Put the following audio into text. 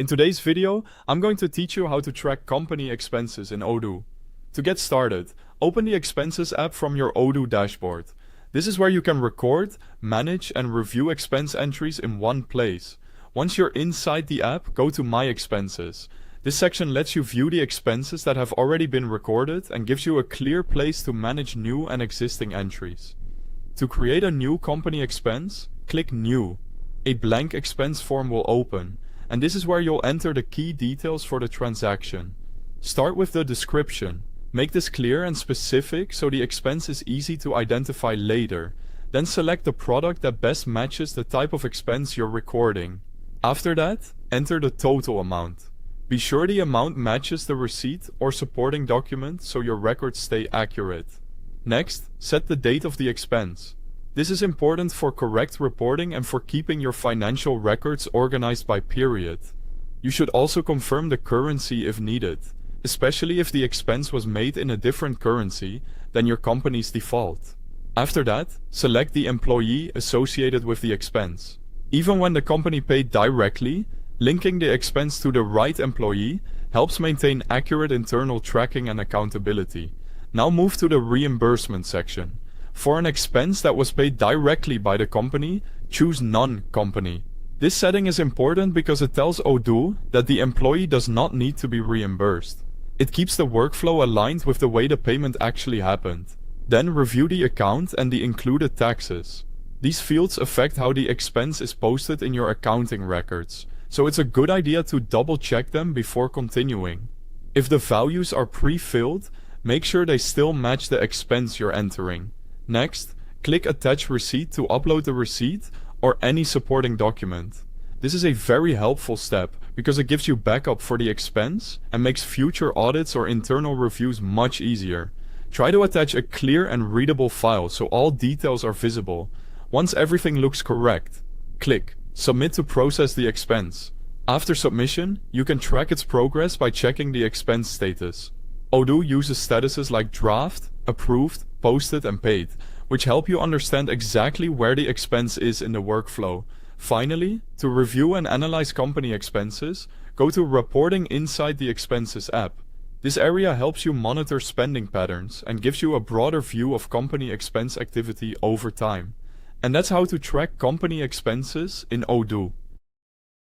In today's video, I'm going to teach you how to track company expenses in Odoo. To get started, open the Expenses app from your Odoo dashboard. This is where you can record, manage, and review expense entries in one place. Once you're inside the app, go to My Expenses. This section lets you view the expenses that have already been recorded and gives you a clear place to manage new and existing entries. To create a new company expense, click New. A blank expense form will open, and this is where you'll enter the key details for the transaction. Start with the description. Make this clear and specific so the expense is easy to identify later. Then select the product that best matches the type of expense you're recording. After that, enter the total amount. Be sure the amount matches the receipt or supporting document so your records stay accurate. Next, set the date of the expense. This is important for correct reporting and for keeping your financial records organized by period. You should also confirm the currency if needed, especially if the expense was made in a different currency than your company's default. After that, select the employee associated with the expense. Even when the company paid directly, linking the expense to the right employee helps maintain accurate internal tracking and accountability. Now move to the reimbursement section. For an expense that was paid directly by the company, choose Non-Company. This setting is important because it tells Odoo that the employee does not need to be reimbursed. It keeps the workflow aligned with the way the payment actually happened. Then review the account and the included taxes. These fields affect how the expense is posted in your accounting records, so it's a good idea to double-check them before continuing. If the values are pre-filled, make sure they still match the expense you're entering. Next, click Attach Receipt to upload the receipt or any supporting document. This is a very helpful step because it gives you backup for the expense and makes future audits or internal reviews much easier. Try to attach a clear and readable file so all details are visible. Once everything looks correct, click Submit to process the expense. After submission, you can track its progress by checking the expense status. Odoo uses statuses like draft, approved, posted, and paid, which help you understand exactly where the expense is in the workflow. Finally, to review and analyze company expenses, go to Reporting inside the Expenses app. This area helps you monitor spending patterns and gives you a broader view of company expense activity over time. And that's how to track company expenses in Odoo.